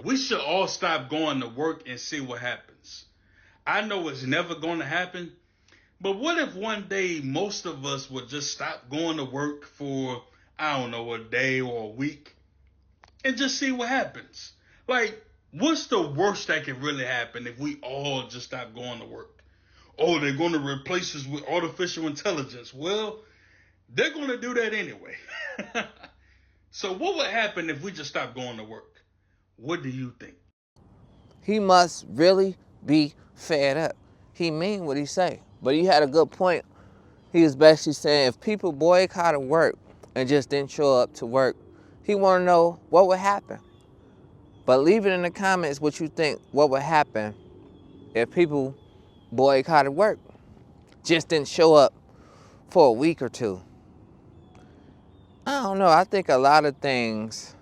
We should all stop going to work and see what happens. I know it's never going to happen, but what if one day most of us would just stop going to work for, I don't know, a day or a week and just see what happens? Like, what's the worst that can really happen if we all just stop going to work? Oh, they're going to replace us with artificial intelligence. Well, they're going to do that anyway. So, what would happen if we just stopped going to work? What do you think? He must really be fed up. He mean what he say. But he had a good point. He was basically saying if people boycotted work and just didn't show up to work, he want to know what would happen. But leave it in the comments what you think what would happen if people boycotted work, just didn't show up for a week or two. I don't know. I think a lot of things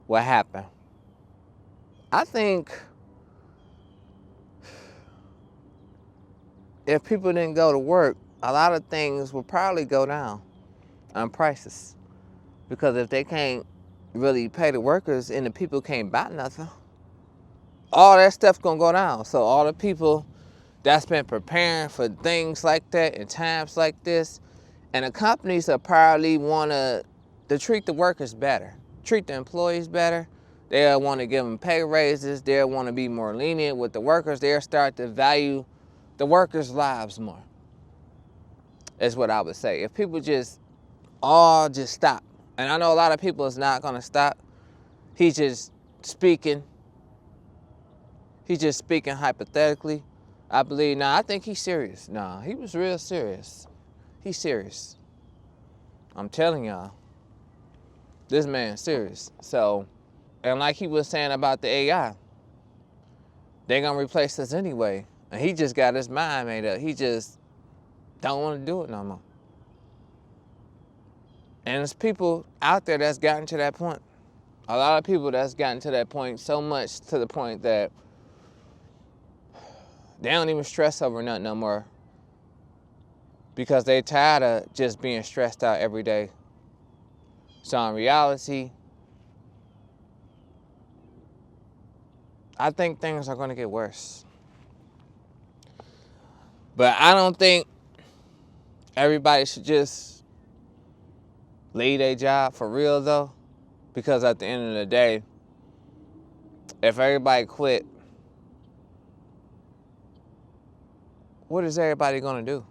will happen. I think if people didn't go to work, a lot of things will probably go down on prices. Because if they can't really pay the workers and the people can't buy nothing, all that stuff gonna go down. So all the people that's been preparing for things like that in times like this, and the companies will probably wanna to treat the workers better, treat the employees better. They'll want to give them pay raises. They'll want to be more lenient with the workers. They'll start to value the workers' lives more, is what I would say. If people just all just stop, and I know a lot of people is not gonna stop. He's just speaking. He's just speaking hypothetically. I believe. Nah, I think he's serious. Nah, he was real serious. He's serious. I'm telling y'all, this man's serious. So, and like he was saying about the AI, they gonna replace us anyway. And he just got his mind made up. He just don't want to do it no more. And there's people out there that's gotten to that point. A lot of people that's gotten to that point, so much to the point that they don't even stress over nothing no more because they tired of just being stressed out every day. So in reality, I think things are going to get worse. But I don't think everybody should just leave their job for real though, because at the end of the day, if everybody quit, what is everybody going to do?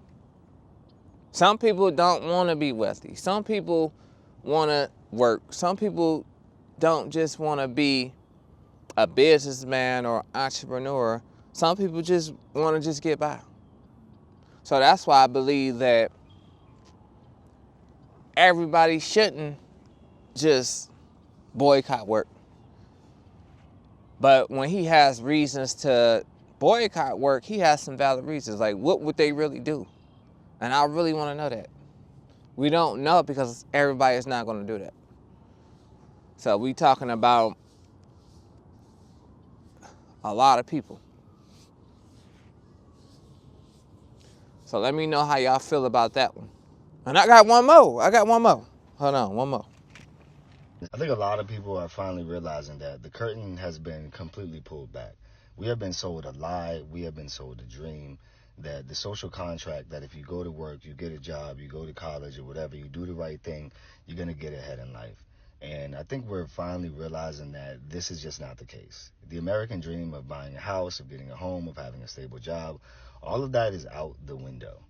Some people don't want to be wealthy. Some people want to work. Some people don't just want to be a businessman or entrepreneur. Some people just want to just get by. So that's why I believe that everybody shouldn't just boycott work. But when he has reasons to boycott work, he has some valid reasons. Like, what would they really do? And I really want to know that. We don't know because everybody is not going to do that. So we talking about a lot of people. So let me know how y'all feel about that one. And I got one more. Hold on, one more. I think a lot of people are finally realizing that the curtain has been completely pulled back. We have been sold a lie, we have been sold a dream that the social contract that if you go to work, you get a job, you go to college or whatever, you do the right thing, you're going to get ahead in life. And I think we're finally realizing that this is just not the case. The American dream of buying a house, of getting a home, of having a stable job, all of that is out the window.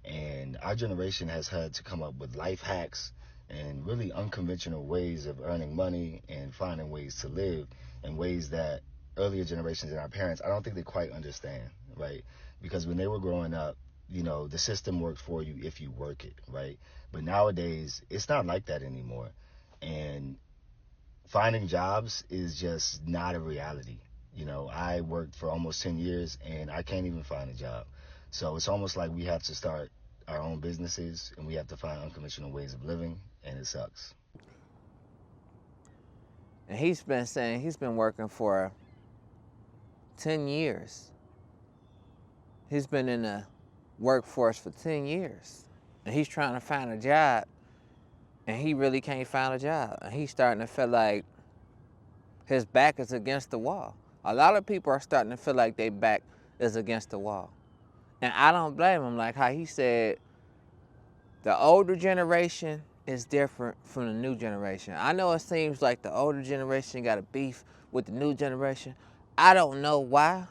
And our generation has had to come up with life hacks and really unconventional ways of earning money and finding ways to live in ways that earlier generations and our parents, I don't think they quite understand, right? Because when they were growing up, the system works for you if you work it, right? But nowadays, it's not like that anymore. And finding jobs is just not a reality. I worked for almost 10 years and I can't even find a job. So it's almost like we have to start our own businesses and we have to find unconventional ways of living, and it sucks. And he's been saying he's been working for 10 years. He's been in the workforce for 10 years. And he's trying to find a job and he really can't find a job. And he's starting to feel like His back is against the wall. A lot of people are starting to feel like their back is against the wall. And I don't blame him. Like how he said, the older generation is different from the new generation. I know it seems like the older generation got a beef with the new generation. I don't know why.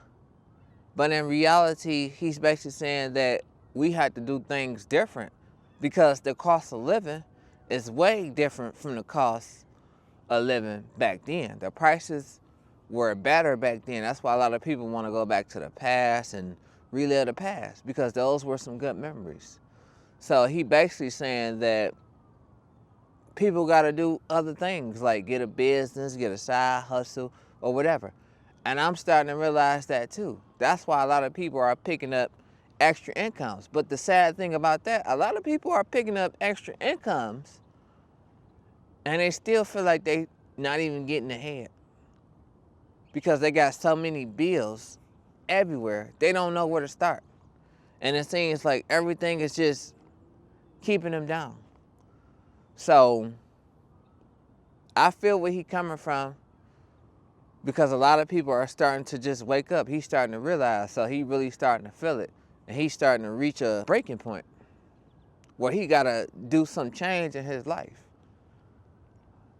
But in reality, he's basically saying that we have to do things different because the cost of living is way different from the cost of living back then. The prices were better back then. That's why a lot of people want to go back to the past and relive the past because those were some good memories. So he basically saying that people got to do other things like get a business, get a side hustle or whatever. And I'm starting to realize that too. That's why a lot of people are picking up extra incomes. But the sad thing about that, a lot of people are picking up extra incomes and they still feel like they not even getting ahead because they got so many bills everywhere. They don't know where to start. And it seems like everything is just keeping them down. So I feel where he's coming from because a lot of people are starting to just wake up. He's starting to realize, so he really starting to feel it. And he's starting to reach a breaking point where he got to do some change in his life.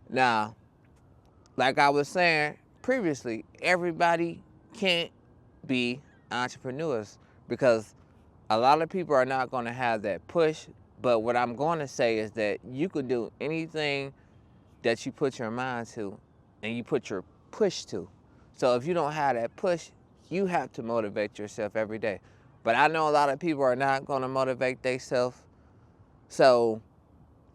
Now, like I was saying previously, everybody can't be entrepreneurs because a lot of people are not going to have that push. But what I'm going to say is that you could do anything that you put your mind to and you put your push to. So if you don't have that push, you have to motivate yourself every day. But I know a lot of people are not going to motivate themselves. So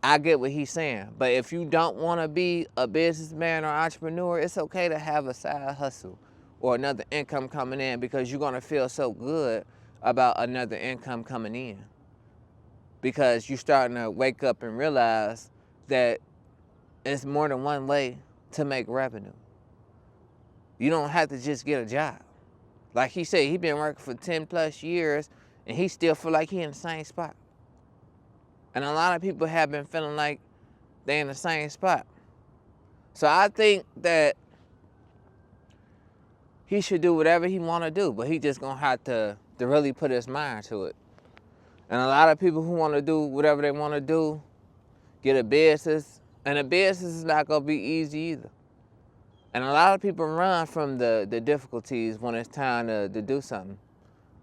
I get what he's saying. But if you don't want to be a businessman or entrepreneur, it's okay to have a side hustle or another income coming in because you're going to feel so good about another income coming in. Because you're starting to wake up and realize that it's more than one way to make revenue. You don't have to just get a job. Like he said, he been working for 10 plus years and he still feel like he in the same spot. And a lot of people have been feeling like they in the same spot. So I think that he should do whatever he want to do, but he just gonna have to really put his mind to it. And a lot of people who want to do whatever they want to do, get a business, and a business is not gonna be easy either. And a lot of people run from the difficulties when it's time to do something.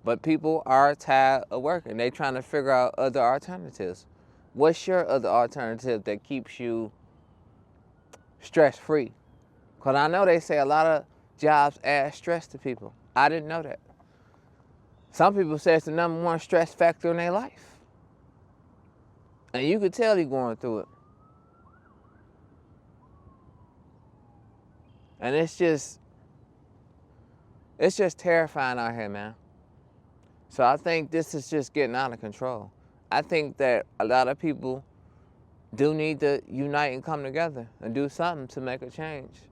But people are tired of working. They trying to figure out other alternatives. What's your other alternative that keeps you stress-free? Because I know they say a lot of jobs add stress to people. I didn't know that. Some people say it's the #1 stress factor in their life. And you could tell they're going through it. And it's just terrifying out here, man. So I think this is just getting out of control. I think that a lot of people do need to unite and come together and do something to make a change.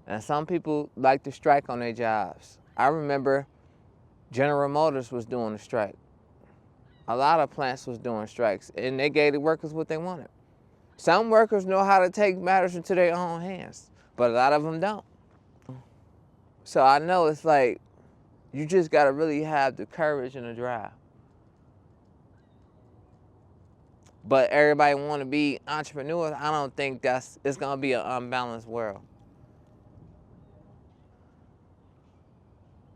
And some people like to strike on their jobs. I remember General Motors was doing a strike. A lot of plants was doing strikes, and they gave the workers what they wanted. Some workers know how to take matters into their own hands, but a lot of them don't. So I know it's like, you just gotta really have the courage and the drive. But everybody wanna be entrepreneurs. I don't think it's gonna be an unbalanced world.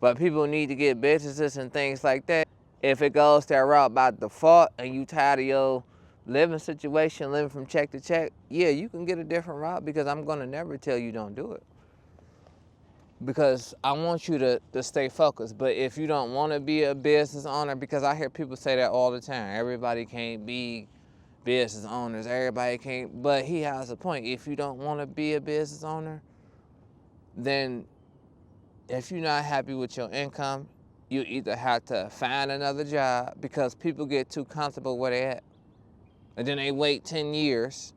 But people need to get businesses and things like that. If it goes that route by default and you tired of your living situation, living from check to check, yeah, you can get a different route because I'm gonna never tell you don't do it. Because I want you to stay focused. But if you don't want to be a business owner, because I hear people say that all the time, everybody can't be business owners, everybody can't, but he has a point. If you don't want to be a business owner, then if you're not happy with your income, you either have to find another job because people get too comfortable where they at. And then they wait 10 years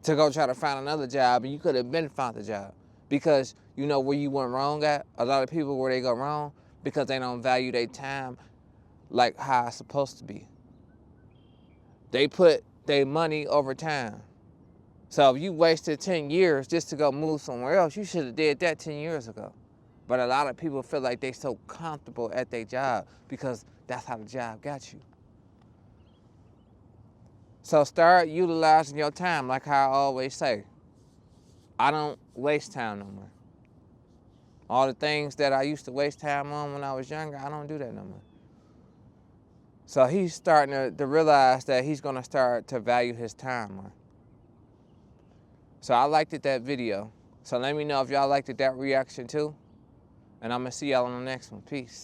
to go try to find another job, and you could have been found a job. Because you know where you went wrong at? A lot of people where they go wrong because they don't value their time like how it's supposed to be. They put their money over time. So if you wasted 10 years just to go move somewhere else, you should have did that 10 years ago. But a lot of people feel like they so comfortable at their job because that's how the job got you. So start utilizing your time like I always say. I don't waste time no more. All the things that I used to waste time on when I was younger, I don't do that no more. So he's starting to realize that he's going to start to value his time more. So I liked that video. So let me know if y'all liked that reaction too. And I'm going to see y'all on the next one. Peace.